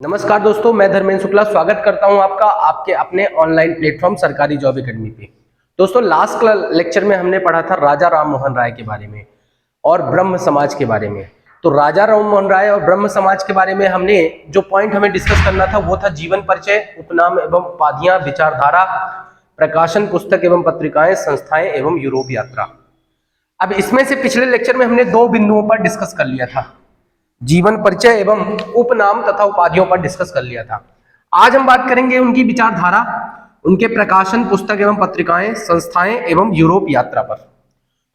नमस्कार दोस्तों, मैं धर्मेंद्र शुक्ला स्वागत करता हूं आपका आपके अपने ऑनलाइन प्लेटफॉर्म सरकारी जॉब एकेडमी पे। दोस्तों, लास्ट लेक्चर में हमने पढ़ा था राजा राम मोहन राय के बारे में और ब्रह्म समाज के बारे में। तो राजा राम मोहन राय और ब्रह्म समाज के बारे में हमने जो पॉइंट हमें डिस्कस करना था वो था जीवन परिचय, उपनाम एवं उपाधियां, विचारधारा, प्रकाशन, पुस्तक एवं पत्रिकाएं, संस्थाएं एवं यूरोप यात्रा। अब इसमें से पिछले लेक्चर में हमने दो बिंदुओं पर डिस्कस कर लिया था, जीवन परिचय एवं उपनाम तथा उपाधियों पर डिस्कस कर लिया था। आज हम बात करेंगे उनकी विचारधारा, उनके प्रकाशन, पुस्तक एवं पत्रिकाएं, संस्थाएं एवं यूरोप यात्रा पर।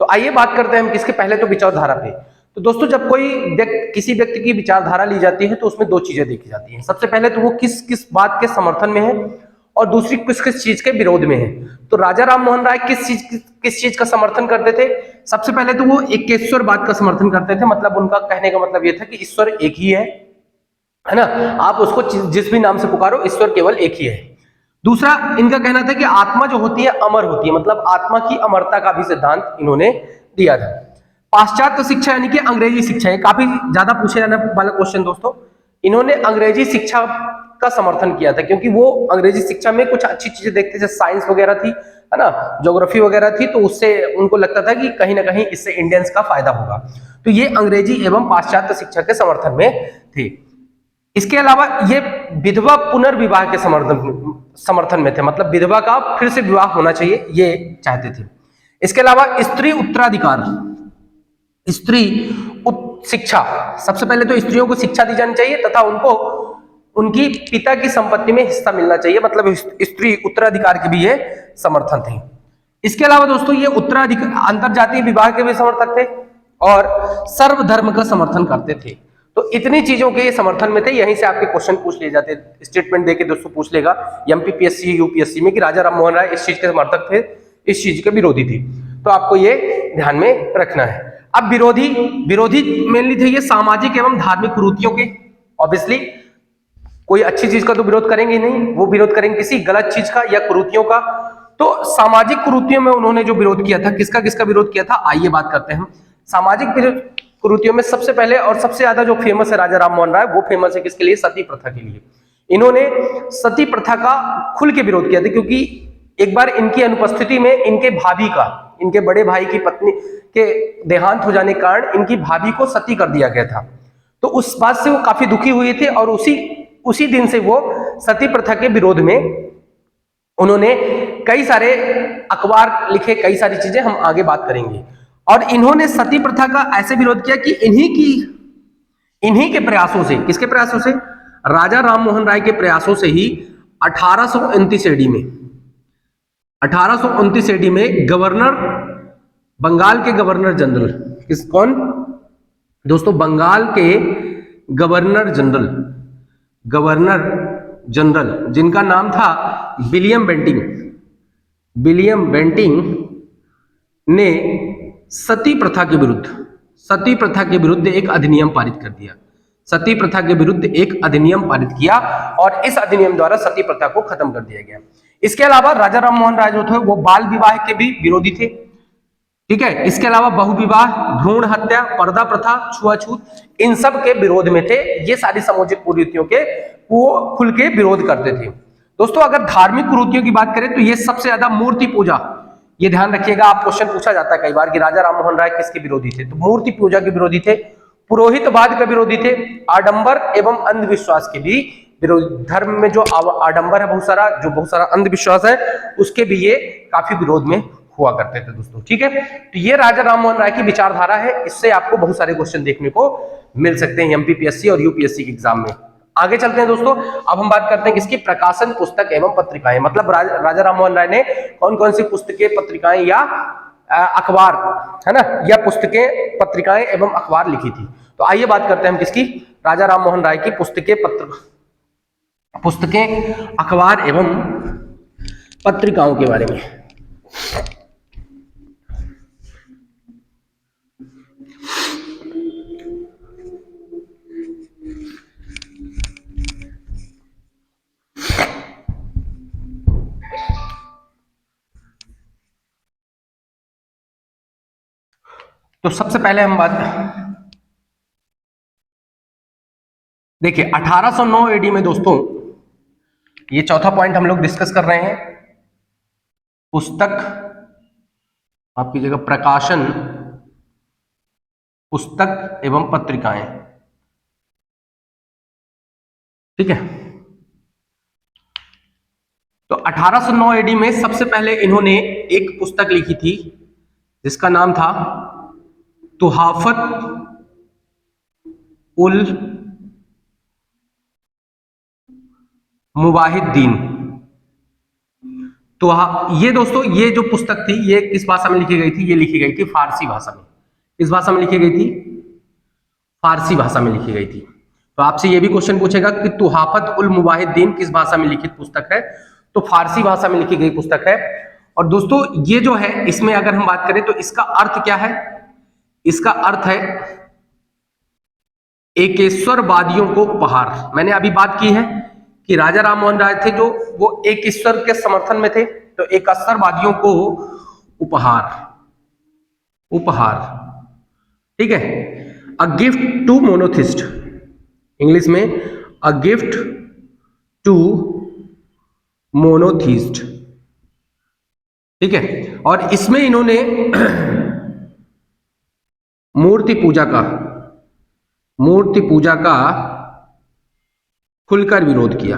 तो आइए बात करते हैं हम किसके, पहले तो विचारधारा पे। तो दोस्तों, जब कोई किसी व्यक्ति की विचारधारा ली जाती है तो उसमें दो चीजें देखी जाती हैं। सबसे पहले तो वो किस किस बात के समर्थन में है और दूसरी किस किस चीज के विरोध में है। तो राजा राम मोहन राय किस चीज का समर्थन करते थे? सबसे पहले तो वो एकेश्वरवाद का समर्थन करते थे। मतलब उनका कहने का मतलब ये था कि ईश्वर एक ही है ना, आप उसको जिस भी नाम से पुकारो, ईश्वर केवल एक ही है। दूसरा इनका कहना था कि आत्मा जो होती है अमर होती है, मतलब आत्मा की अमरता का भी सिद्धांत इन्होंने दिया था। पाश्चात्य शिक्षा यानी कि अंग्रेजी शिक्षा, ये काफी ज्यादा पूछे जाने वाला क्वेश्चन दोस्तों। इन्होंने अंग्रेजी शिक्षा का समर्थन किया था क्योंकि वो अंग्रेजी शिक्षा में कुछ अच्छी चीजें देखते, जैसे साइंस वगैरह थी, है ना, ज्योग्राफी वगैरह थी, तो उससे उनको लगता था कि कहीं ना कहीं इससे इंडियंस का फायदा होगा। तो ये अंग्रेजी एवं पाश्चात्य शिक्षा के समर्थन में थे। इसके अलावा ये विधवा पुनर्विवाह के समर्थन में थे, मतलब विधवा का फिर से विवाह होना चाहिए ये चाहते थे। इसके अलावा स्त्री उत्तराधिकार, स्त्री शिक्षा, सबसे पहले तो स्त्रियों को शिक्षा दी जानी चाहिए तथा उनको उनकी पिता की संपत्ति में हिस्सा मिलना चाहिए, मतलब स्त्री उत्तराधिकार के भी ये समर्थन थे। इसके अलावा दोस्तों ये उत्तराधिकार, अंतरजातीय विवाह के भी समर्थक थे और सर्वधर्म का समर्थन करते थे। तो इतनी चीजों के ये समर्थन में थे। यहीं से आपके क्वेश्चन पूछ लिए जाते, स्टेटमेंट देके दोस्तों पूछ लेगा एमपीपीएससी यूपीएससी में कि राजा राम मोहन राय इस चीज के समर्थक थे, इस चीज के विरोधी थे। तो आपको ये ध्यान में रखना है। अब विरोधी विरोधी मेनली थे ये सामाजिक एवं धार्मिक कुरीतियों के। ऑब्वियसली कोई अच्छी चीज का तो विरोध करेंगे नहीं, वो विरोध करेंगे किसी गलत चीज का या कुरीतियों का। तो सामाजिक कुरीतियों में उन्होंने जो विरोध किया था, किसका किसका विरोध किया था, आइए बात करते हैं हम। सामाजिक कुरीतियों में सबसे पहले और सबसे ज्यादा जो फेमस है राजा राम मोहन राय, वो फेमस है किसके लिए? सती प्रथा के लिए। इन्होंने सती प्रथा का खुल के विरोध किया था क्योंकि एक बार इनकी अनुपस्थिति में इनके भाभी का, इनके बड़े भाई की पत्नी के देहांत हो जाने के कारण इनकी भाभी को सती कर दिया गया था। तो उस बात से वो काफी दुखी हुए थे और उसी दिन से वो सती प्रथा के विरोध में उन्होंने कई सारे अखबार लिखे, कई सारी चीजें हम आगे बात करेंगे। और इन्होंने सती प्रथा का ऐसे विरोध किया कि इन्हीं के प्रयासों से, किसके प्रयासों से? राजा राम मोहन राय के प्रयासों से ही 1829 एडी में 1829 एडी में गवर्नर, बंगाल के गवर्नर जनरल, कौन दोस्तों? बंगाल के गवर्नर जनरल, गवर्नर जनरल जिनका नाम था विलियम बेंटिंग, विलियम बेंटिंग ने सती प्रथा के विरुद्ध एक अधिनियम पारित कर दिया। सती प्रथा के विरुद्ध एक अधिनियम पारित किया और इस अधिनियम द्वारा सती प्रथा को खत्म कर दिया गया। इसके अलावा राजा राम मोहन राय जो थे वो बाल विवाह के भी विरोधी थे, ठीक है। इसके अलावा बहुविवाह, भ्रूण हत्या, पर्दा प्रथा, छुआछूत, इन सब के विरोध में थे। ये सारी सामाजिक कुरीतियों के वो खुल के विरोध करते थे। दोस्तों, अगर धार्मिक कुरीतियों की बात करें तो ये सबसे ज्यादा मूर्ति पूजा, ये ध्यान रखिएगा, आप क्वेश्चन पूछा जाता है कई बार कि राजा राम मोहन राय किसके विरोधी थे? तो मूर्ति पूजा के विरोधी थे, पुरोहितवाद के विरोधी थे, आडंबर एवं अंधविश्वास के भी विरोधी। धर्म में जो आडंबर है बहुत सारा अंधविश्वास है, उसके भी ये काफी विरोध में हुआ करते थे दोस्तों, ठीक है। तो ये राजा राम मोहन राय की विचारधारा है, इससे आपको बहुत सारे क्वेश्चन देखने को मिल सकते हैं एमपीपीएससी और यूपीएससी के एग्जाम में। आगे चलते हैं दोस्तों, अब हम बात करते हैं किसकी? प्रकाशन, पुस्तक एवं पत्रिकाएं। मतलब राजा राम मोहन राय ने कौन कौन सी पुस्तकें, पत्रिकाएं या अखबार, है ना, या पुस्तकें, पत्रिकाएं एवं अखबार लिखी थी। तो आइए बात करते हैं हम किसकी? राजा राम मोहन राय की पुस्तकें, अखबार एवं पत्रिकाओं के बारे में। तो सबसे पहले हम देखिए 1809 एडी में दोस्तों, ये चौथा पॉइंट हम लोग डिस्कस कर रहे हैं, पुस्तक आपकी जगह प्रकाशन, पुस्तक एवं पत्रिकाएं। ठीक है, तो 1809 एडी में सबसे पहले इन्होंने एक पुस्तक लिखी थी जिसका नाम था तुहाफत उल मुवाहिद्दीन। तो ये दोस्तों, ये जो पुस्तक थी ये किस भाषा में लिखी गई थी? ये लिखी गई थी फारसी भाषा में। किस भाषा में लिखी गई थी? फारसी भाषा में लिखी गई थी। तो आपसे ये भी क्वेश्चन पूछेगा कि तुहाफत उल मुवाहिद्दीन किस भाषा में लिखित पुस्तक है? तो फारसी भाषा में लिखी गई पुस्तक है। और दोस्तों ये जो है, इसमें अगर हम बात करें तो इसका अर्थ क्या है? इसका अर्थ है एकेश्वरवादियों को उपहार। मैंने अभी बात की है कि राजा राम मोहन राय थे जो वो एक ईश्वर के समर्थन में थे, तो एकेश्वरवादियों को उपहार, उपहार। ठीक है, a gift to monotheist, English में अ गिफ्ट टू मोनोथिस्ट। ठीक है, और इसमें इन्होंने मूर्ति पूजा का खुलकर विरोध किया,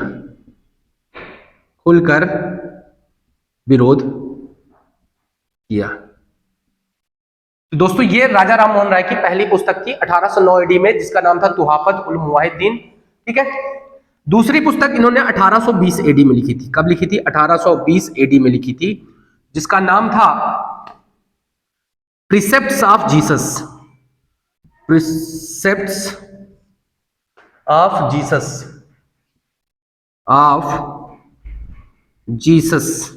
खुलकर विरोध किया। तो दोस्तों ये राजा राम मोहन राय की पहली पुस्तक थी 1809 एडी में, जिसका नाम था तुहाफत उल मुवाहिद्दीन। ठीक है, दूसरी पुस्तक इन्होंने 1820 एडी में लिखी थी। कब लिखी थी? 1820 एडी में लिखी थी, जिसका नाम था precepts of Jesus, precepts of Jesus, of Jesus,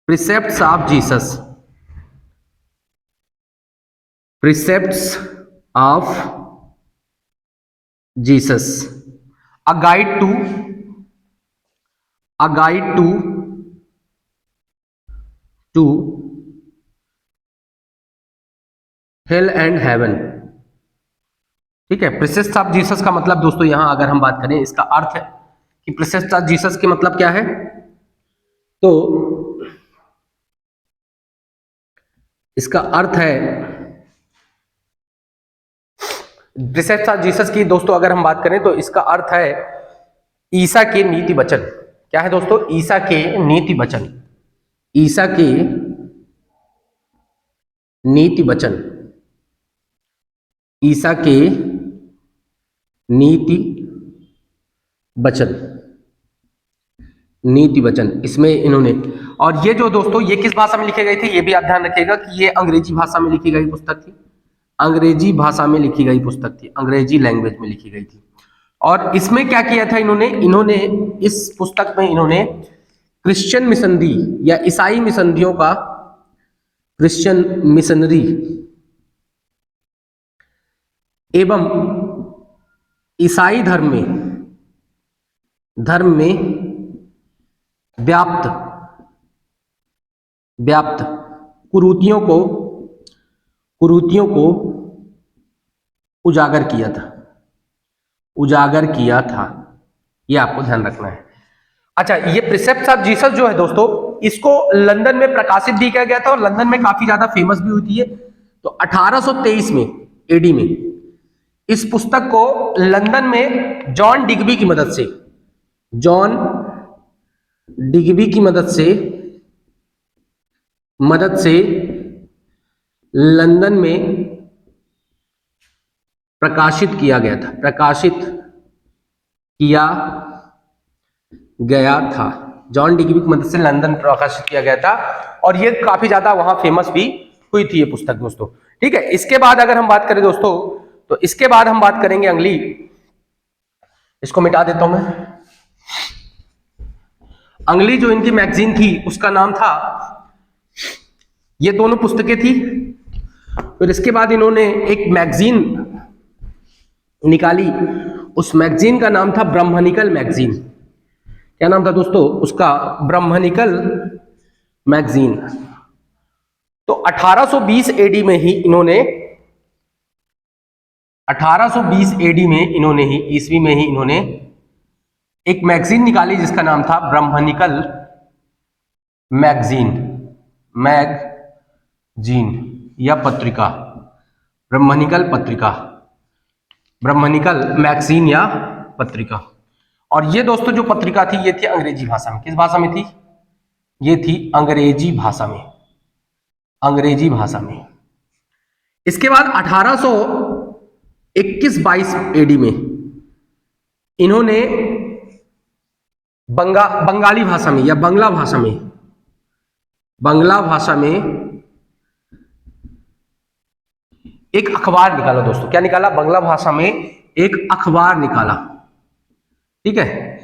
precepts of Jesus, precepts of Jesus, a guide to hell and heaven. ठीक है, प्रिसेप्ट्स ऑफ जीसस का मतलब दोस्तों यहां अगर हम बात करें, इसका अर्थ है कि प्रिसेप्ट्स ऑफ जीसस के मतलब क्या है? तो इसका अर्थ है, प्रिसेप्ट्स ऑफ जीसस की दोस्तों अगर हम बात करें तो इसका अर्थ है ईसा के नीति वचन। क्या है दोस्तों? ईसा के नीति वचन, ईसा के नीति वचन, ईसा के नीति वचन, नीति वचन, इसमें इन्होंने। और ये जो दोस्तों ये किस भाषा में लिखे गए थे? ये भी आप ध्यान रखिएगा कि ये अंग्रेजी भाषा में लिखी गई पुस्तक थी, अंग्रेजी भाषा में लिखी गई पुस्तक थी, अंग्रेजी लैंग्वेज में लिखी गई थी। और इसमें क्या किया था इन्होंने इस पुस्तक में इन्होंने क्रिश्चियन मिशनरी या ईसाई मिशनरियों का, क्रिश्चियन मिशनरी एवं ईसाई धर्म में व्याप्त कुरीतियों को उजागर किया था। ये आपको ध्यान रखना है। अच्छा, ये प्रिसेप्ट्स ऑफ जीसस जो है दोस्तों, इसको लंदन में प्रकाशित भी किया गया था और लंदन में काफी ज्यादा फेमस भी हुई थी ये। तो 1823 में एडी में इस पुस्तक को लंदन में जॉन डिग्बी की मदद से लंदन में प्रकाशित किया गया था, जॉन डिग्बी की मदद से लंदन प्रकाशित किया गया था। और ये काफी ज्यादा वहां फेमस भी हुई थी ये पुस्तक दोस्तों। ठीक है, इसके बाद अगर हम बात करें दोस्तों, तो इसके बाद हम बात करेंगे अगली, इसको मिटा देता हूं मैं। अगली जो इनकी मैगजीन थी उसका नाम था, ये दोनों पुस्तकें थी। फिर इसके बाद इन्होंने एक मैगजीन निकाली, उस मैगजीन का नाम था ब्रह्मनिकल मैगजीन। क्या नाम था दोस्तों उसका? ब्रह्मनिकल मैगजीन। तो 1820 एडी में ही इन्होंने 1820 एडी में इन्होंने ही, ईस्वी में ही इन्होंने एक मैगजीन निकाली जिसका नाम था ब्रह्मनिकल मैगजीन, मैगजीन या पत्रिका, ब्रह्मनिकल पत्रिका, ब्रह्मनिकल मैगजीन या पत्रिका। और ये दोस्तों जो पत्रिका थी ये थी अंग्रेजी भाषा में। किस भाषा में थी? ये थी अंग्रेजी भाषा में, अंग्रेजी भाषा में। इसके बाद 1821-22 एडी में इन्होंने बंगाली भाषा में या बंगला भाषा में, बंगला भाषा में एक अखबार निकाला दोस्तों। क्या निकाला? बंगला भाषा में एक अखबार निकाला। ठीक है,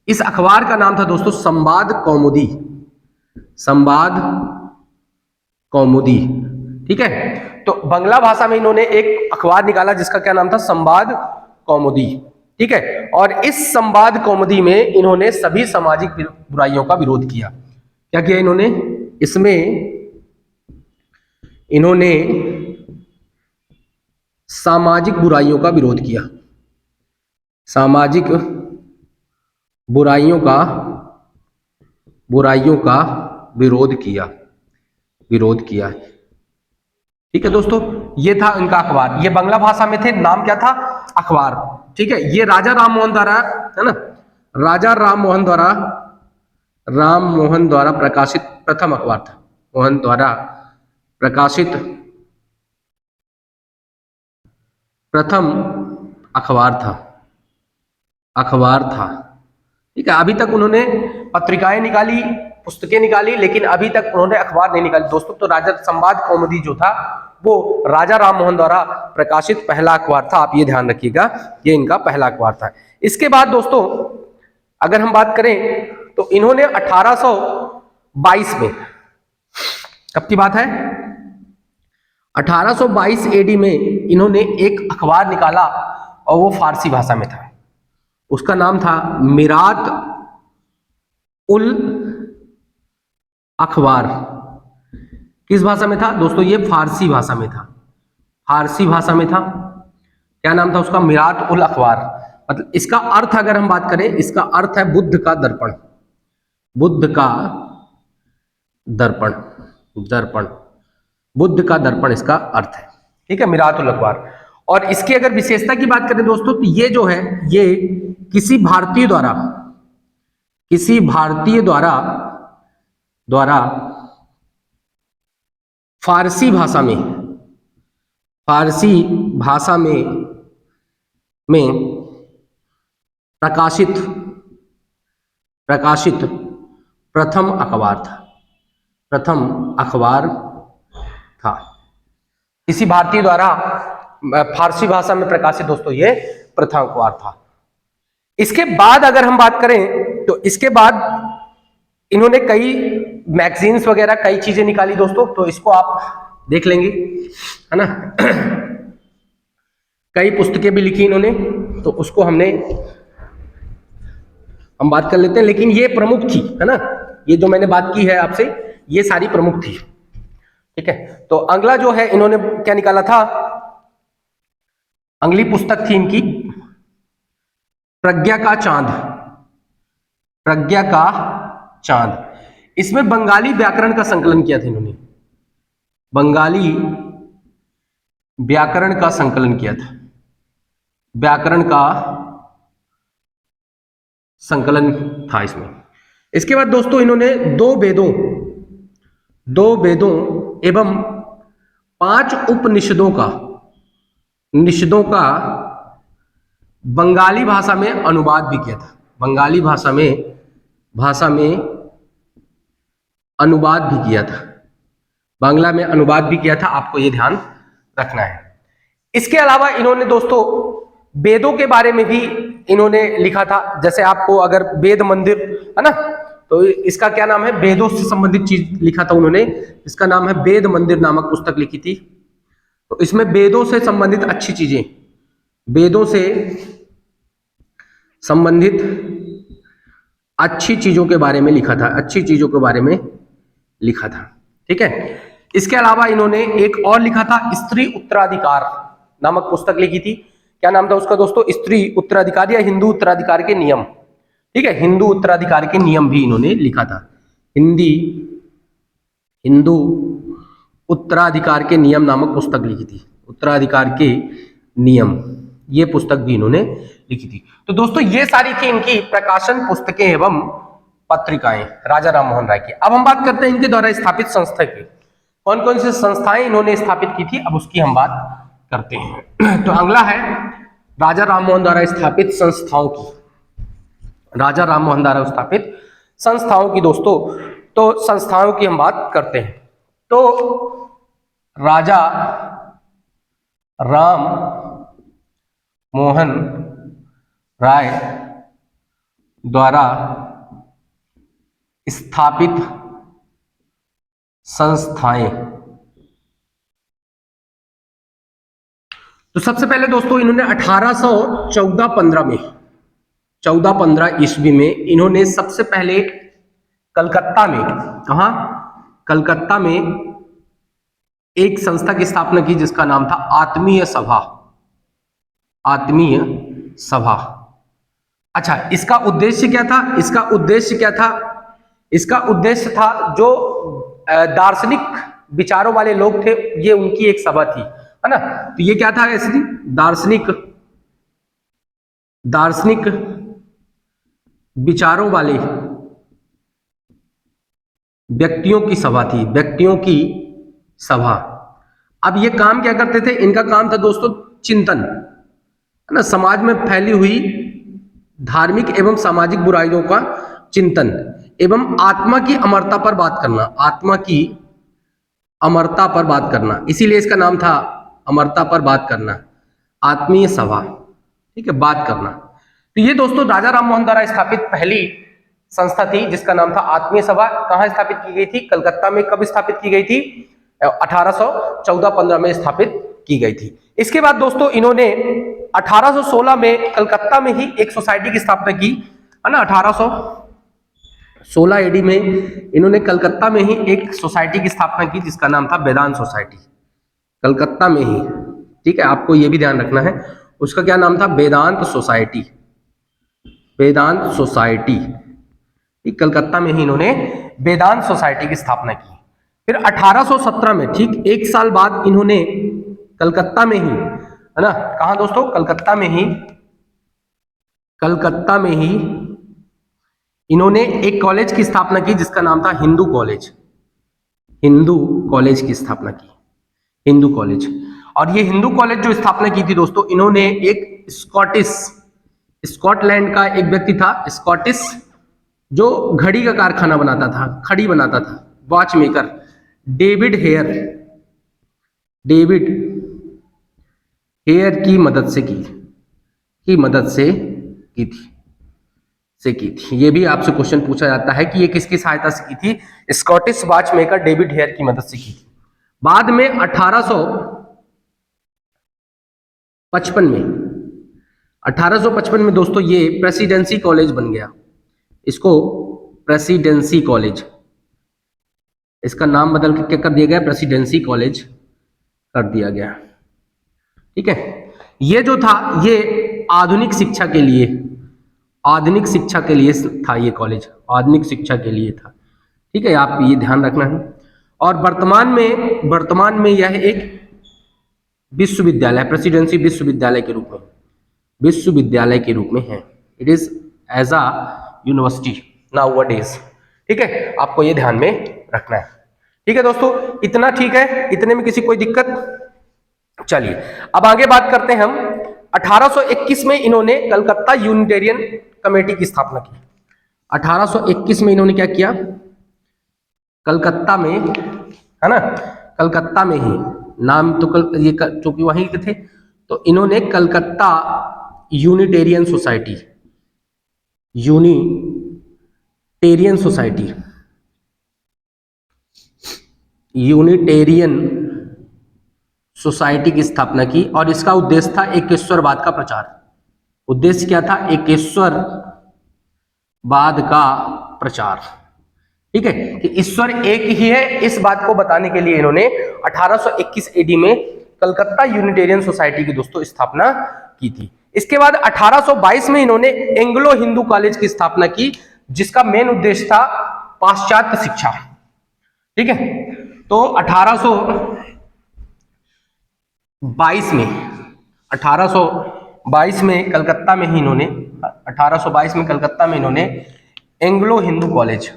इस अखबार का नाम था दोस्तों संवाद कौमुदी, संवाद कौमुदी। ठीक है, तो बंगला भाषा में इन्होंने एक अखबार निकाला जिसका क्या नाम था? संवाद कौमुदी। ठीक है, और इस संवाद कौमुदी में इन्होंने सभी सामाजिक बुराइयों का विरोध किया। क्या किया इन्होंने? इसमें इन्होंने सामाजिक बुराइयों का विरोध किया, सामाजिक बुराइयों का विरोध किया, विरोध किया। ठीक है दोस्तों, ये था इनका अखबार। ये बंगला भाषा में थे, नाम क्या था? अखबार। ठीक है, ये राजा राम मोहन द्वारा, है ना, राजा राम मोहन द्वारा प्रकाशित प्रथम अखबार था, मोहन द्वारा प्रकाशित प्रथम अखबार था, अखबार था। ठीक है, अभी तक उन्होंने पत्रिकाएं निकाली, पुस्तकें निकाली, लेकिन अभी तक उन्होंने अखबार नहीं निकाली दोस्तों। तो राजा संवाद कौमुदी जो था वो राजा राम मोहन द्वारा प्रकाशित पहला अखबार था। आप ये ध्यान रखिएगा, ये इनका पहला अखबार था। इसके बाद दोस्तों अगर हम बात करें तो इन्होंने 1822 में, कब की बात है? 1822 एडी में इन्होंने एक अखबार निकाला और वो फारसी भाषा में था। उसका नाम था मिरात उल अखबार। किस भाषा में था दोस्तों? ये फारसी भाषा में था, फारसी भाषा में था। क्या नाम था उसका? मिरात उल अखबार। मतलब इसका अर्थ अगर हम बात करें, इसका अर्थ है बुद्ध का दर्पण, बुद्ध का दर्पण, दर्पण, बुद्ध का दर्पण इसका अर्थ है। ठीक है, मिरात उल अखबार। और इसकी अगर विशेषता की बात करें दोस्तों तो ये जो है ये किसी भारतीय द्वारा, किसी भारतीय द्वारा फारसी भाषा में, फारसी भाषा में प्रकाशित प्रथम अखबार था, प्रथम अखबार था। किसी भारतीय द्वारा फारसी भाषा में प्रकाशित दोस्तों ये प्रथम अखबार था। इसके बाद अगर हम बात करें तो इसके बाद इन्होंने कई मैगजीन्स वगैरह कई चीजें निकाली दोस्तों, तो इसको आप देख लेंगे, है ना। कई पुस्तकें भी लिखी इन्होंने, तो उसको हम बात कर लेते हैं। लेकिन ये प्रमुख थी, है ना, ये जो मैंने बात की है आपसे ये सारी प्रमुख थी। ठीक है, तो अगला जो है इन्होंने क्या निकाला था? अगली पुस्तक थी इनकी प्रज्ञा का चांद, प्रज्ञा का चांद। इसमें बंगाली व्याकरण का संकलन किया था इन्होंने, बंगाली व्याकरण का संकलन किया था, व्याकरण का संकलन था इसमें। इसके बाद दोस्तों इन्होंने दो वेदों एवं 5 उपनिषदों का बंगाली भाषा में अनुवाद भी किया था, बंगाली भाषा में अनुवाद भी किया था, बांग्ला में अनुवाद भी किया था। आपको ये ध्यान रखना है। इसके अलावा इन्होंने दोस्तों वेदों के बारे में भी इन्होंने लिखा था। जैसे आपको अगर वेद मंदिर, है ना, तो इसका क्या नाम है? वेदों से संबंधित चीज लिखा था उन्होंने, इसका नाम है वेद मंदिर नामक पुस्तक लिखी थी। तो इसमें वेदों से संबंधित अच्छी चीजें, वेदों से संबंधित अच्छी चीजों के बारे में लिखा था, अच्छी चीजों के बारे में लिखा था। ठीक है, इसके अलावा इन्होंने एक और लिखा था, स्त्री उत्तराधिकार नामक पुस्तक लिखी थी। क्या नाम था उसका दोस्तों, स्त्री उत्तराधिकार या हिंदू उत्तराधिकार के नियम। ठीक है, हिंदू उत्तराधिकार के नियम भी इन्होंने लिखा था। हिंदू उत्तराधिकार के नियम नामक पुस्तक लिखी थी। उत्तराधिकार के नियम, ये पुस्तक भी इन्होंने लिखी थी। तो दोस्तों ये सारी थी इनकी प्रकाशन पुस्तकें एवं पत्रिकाएं राजा राम मोहन राय की। अब हम बात करते हैं इनके द्वारा स्थापित संस्था की। कौन कौन सी संस्थाएं इन्होंने स्थापित की थी, अब उसकी हम बात करते हैं। तो अगला है राजा राम मोहन द्वारा स्थापित संस्थाओं की। राजा राम मोहन द्वारा स्थापित संस्थाओं की दोस्तों, तो संस्थाओं की हम बात करते हैं। तो राजा राम मोहन राय द्वारा स्थापित संस्थाएं, तो सबसे पहले दोस्तों इन्होंने 1814-15 में 1415 ईस्वी में इन्होंने सबसे पहले कलकत्ता में, कहा, कलकत्ता में एक संस्था की स्थापना की जिसका नाम था आत्मीय सभा। आत्मीय सभा। अच्छा, इसका उद्देश्य क्या था? इसका उद्देश्य क्या था? इसका उद्देश्य था जो दार्शनिक विचारों वाले लोग थे, ये उनकी एक सभा थी, है ना। तो ये क्या था? ऐसी दार्शनिक विचारों वाले व्यक्तियों की सभा थी, व्यक्तियों की सभा। अब ये काम क्या करते थे? इनका काम था दोस्तों चिंतन, है ना, समाज में फैली हुई धार्मिक एवं सामाजिक बुराइयों का चिंतन एवं आत्मा की अमरता पर बात करना। आत्मा की अमरता पर बात करना, इसीलिए इसका नाम था अमरता पर बात करना, आत्मीय सभा। ठीक है, बात करना। तो ये दोस्तों राजा राम मोहन द्वारा स्थापित पहली संस्था थी जिसका नाम था आत्मीय सभा। कहां स्थापित की गई थी? कलकत्ता में। कब स्थापित की गई थी? 1814-15 में स्थापित की गई थी। इसके बाद दोस्तों इन्होंने 1816 में कलकत्ता में ही एक सोसाइटी की स्थापना की, है ना। 1816 एडी में इन्होंने कलकत्ता में ही एक सोसाइटी की स्थापना की जिसका नाम था वेदांत सोसाइटी। कलकत्ता में ही, ठीक है, आपको यह भी ध्यान रखना है, उसका क्या नाम था? वेदांत सोसाइटी। वेदांत सोसाइटी, कलकत्ता में ही इन्होंने वेदांत सोसाइटी की स्थापना की। फिर 1817 में, ठीक एक साल बाद, इन्होंने कलकत्ता में ही, है ना, कहां दोस्तों? कलकत्ता में ही, कलकत्ता में ही इन्होंने एक कॉलेज की स्थापना की जिसका नाम था हिंदू कॉलेज। हिंदू कॉलेज की स्थापना की, हिंदू कॉलेज। और ये हिंदू कॉलेज जो स्थापना की थी दोस्तों, इन्होंने एक स्कॉटलैंड का एक व्यक्ति था, स्कॉटिश, जो घड़ी का कारखाना बनाता था, खड़ी बनाता था, वॉच मेकर, डेविड हेयर की मदद से की थी। ये भी आपसे क्वेश्चन पूछा जाता है कि ये किसकी सहायता से की थी? Scottish watch maker David Hare की मदद से की थी। बाद में 1855 में दोस्तों ये प्रेसिडेंसी कॉलेज बन गया। इसको प्रेसिडेंसी कॉलेज, इसका नाम बदल के क्या कर दिया गया? प्रेसिडेंसी कॉलेज कर दिया गया। ठीक है, ये जो था ये आधुनिक शिक्षा के लिए था, ये कॉलेज आधुनिक शिक्षा के लिए था। ठीक है, आप ये ध्यान रखना है। और वर्तमान में यह एक विश्वविद्यालय, प्रेसिडेंसी विश्वविद्यालय के रूप में है। It is as a university nowadays. ठीक है, आपको ये ध्यान में रखना है। ठीक है दोस्तों, इतना ठीक है? इतने में किसी कोई दिक्कत? चलिए अब आगे बात करते हैं हम। 1821 में इन्होंने कलकत्ता यूनिटेरियन कमेटी की स्थापना की। 1821 में इन्होंने क्या किया? कलकत्ता में, है ना, कलकत्ता में ही, नाम तो ये चूंकि वहीं के थे, तो इन्होंने कलकत्ता यूनिटेरियन सोसाइटी की स्थापना की। और इसका उद्देश्य था एकेश्वरवाद का प्रचार। उद्देश्य क्या था? एकेश्वरवाद का प्रचार। ठीक है, कि ईश्वर एक ही है, इस बात को बताने के लिए इन्होंने 1821 एडी में कलकत्ता यूनिटेरियन सोसाइटी की दोस्तों स्थापना की थी। इसके बाद 1822 में इन्होंने एंग्लो हिंदू कॉलेज की स्थापना की, जिसका मेन उद्देश्य था पाश्चात्य शिक्षा। ठीक है, तो 1822 में 1822 में कलकत्ता में ही इन्होंने 1822 में कलकत्ता में इन्होंने एंग्लो हिंदू कॉलेज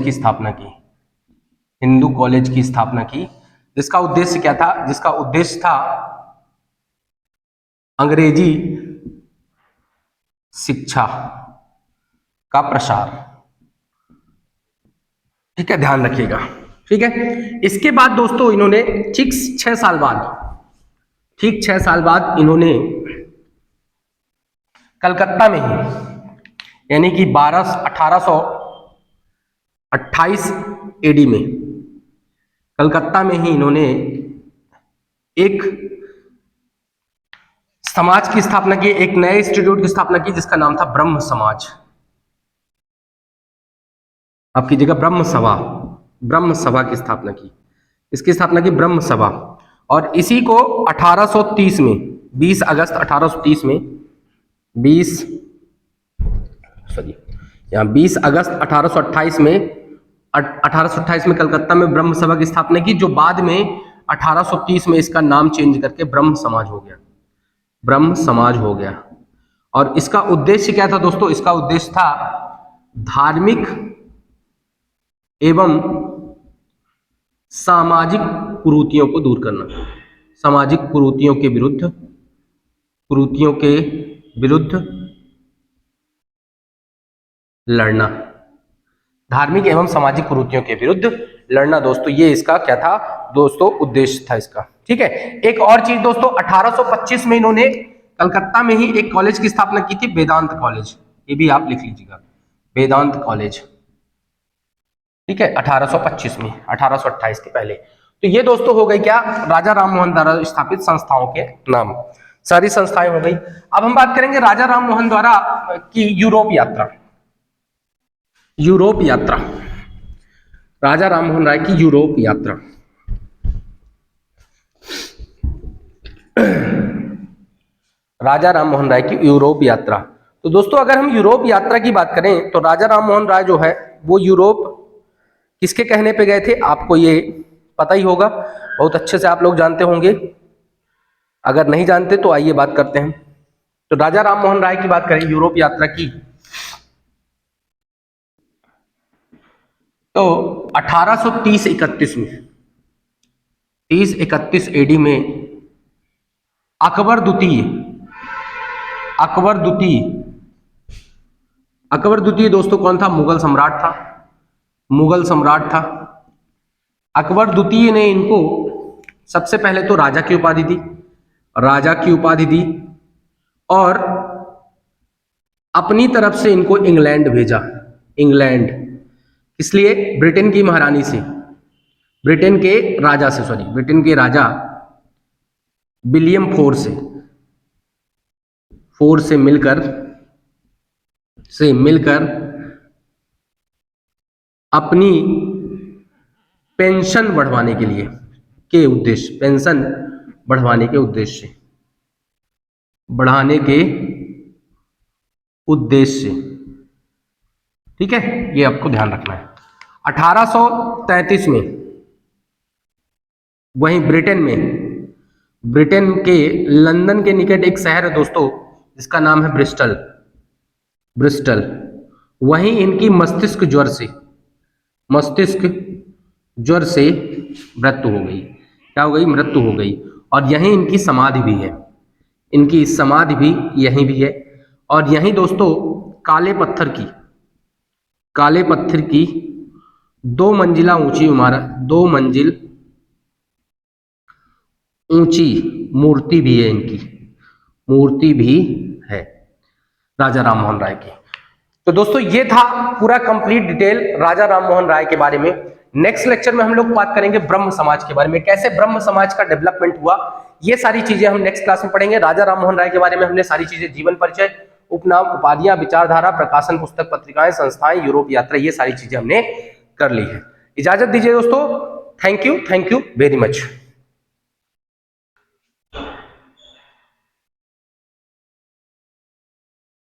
की स्थापना की। हिंदू कॉलेज की स्थापना की, जिसका उद्देश्य क्या था? जिसका उद्देश्य था अंग्रेजी शिक्षा का प्रसार। ठीक है, ध्यान रखिएगा। ठीक है, इसके बाद दोस्तों इन्होंने ठीक 6 साल बाद इन्होंने कलकत्ता में ही, यानी कि 1828 एडी में कलकत्ता में ही इन्होंने एक समाज की स्थापना की, एक नए इंस्टीट्यूट की स्थापना की, जिसका नाम था ब्रह्म समाज। आपकी जगह ब्रह्म सभा की स्थापना की। इसकी स्थापना की ब्रह्म सभा, और इसी को 1830 में 20 अगस्त 1830 में 20 अगस्त 1828 में कलकत्ता में ब्रह्म सभा की स्थापना की, जो बाद में 1830 में इसका नाम चेंज करके ब्रह्म समाज हो गया। और इसका उद्देश्य क्या था दोस्तों? इसका उद्देश्य था धार्मिक एवं सामाजिक कुरीतियों को दूर करना, सामाजिक कुरीतियों के विरुद्ध लड़ना, धार्मिक एवं सामाजिक कुरीतियों के विरुद्ध लड़ना। दोस्तों ये इसका क्या था दोस्तों? उद्देश्य था इसका। ठीक है, एक और चीज दोस्तों, 1825 में इन्होंने कलकत्ता में ही एक कॉलेज की स्थापना की थी, वेदांत कॉलेज। ये भी आप लिख लीजिएगा, वेदांत कॉलेज। ठीक है, 1825 में, 1828 के पहले। तो ये दोस्तों हो गई क्या? राजा राम मोहन द्वारा स्थापित संस्थाओं के नाम, सारी संस्थाएं हो गई। अब हम बात करेंगे राजा राम मोहन द्वारा की यूरोप यात्रा। राजा राम मोहन राय की यूरोप यात्रा। राजा राम मोहन राय की यूरोप यात्रा। तो दोस्तों अगर हम यूरोप यात्रा की बात करें तो राजा राम मोहन राय जो है वो यूरोप किसके कहने पे गए थे? आपको ये पता ही होगा, बहुत अच्छे से आप लोग जानते होंगे। अगर नहीं जानते तो आइए बात करते हैं। तो राजा राम मोहन राय की बात करें यूरोप यात्रा की, तो 1830-31 में 30-31 एडी में अकबर द्वितीय दोस्तों कौन था? मुगल सम्राट था। अकबर द्वितीय ने इनको सबसे पहले तो राजा की उपाधि दी और अपनी तरफ से इनको इंग्लैंड भेजा। इसलिए ब्रिटेन के राजा विलियम फोर से मिलकर अपनी पेंशन बढ़वाने के उद्देश्य। ठीक है, ये आपको ध्यान रखना है। 1833 में वहीं ब्रिटेन के लंदन के निकट एक शहर है दोस्तों, जिसका नाम है ब्रिस्टल। वहीं इनकी मस्तिष्क ज्वर से मृत्यु हो गई। क्या हो गई? मृत्यु हो गई। और यहीं इनकी समाधि भी है। इनकी समाधि भी यहीं भी है। और यहीं दोस्तों काले पत्थर की 2 मंजिला ऊंची इमारत, 2 मंजिल ऊंची मूर्ति भी है। इनकी मूर्ति भी है राजा राम मोहन राय की। तो दोस्तों ये था पूरा कंप्लीट डिटेल राजा राम मोहन राय के बारे में। नेक्स्ट लेक्चर में हम लोग बात करेंगे ब्रह्म समाज के बारे में, कैसे ब्रह्म समाज का डेवलपमेंट हुआ। ये सारी चीजें हम नेक्स्ट क्लास में पढ़ेंगे। राजा राम मोहन राय के बारे में हमने सारी चीजें, जीवन परिचय, उपनाम, उपाधियां, विचारधारा, प्रकाशन, पुस्तक, पत्रिकाएं, संस्थाएं, यूरोप यात्रा, ये सारी चीजें हमने कर ली है। इजाजत दीजिए दोस्तों। Thank you very much.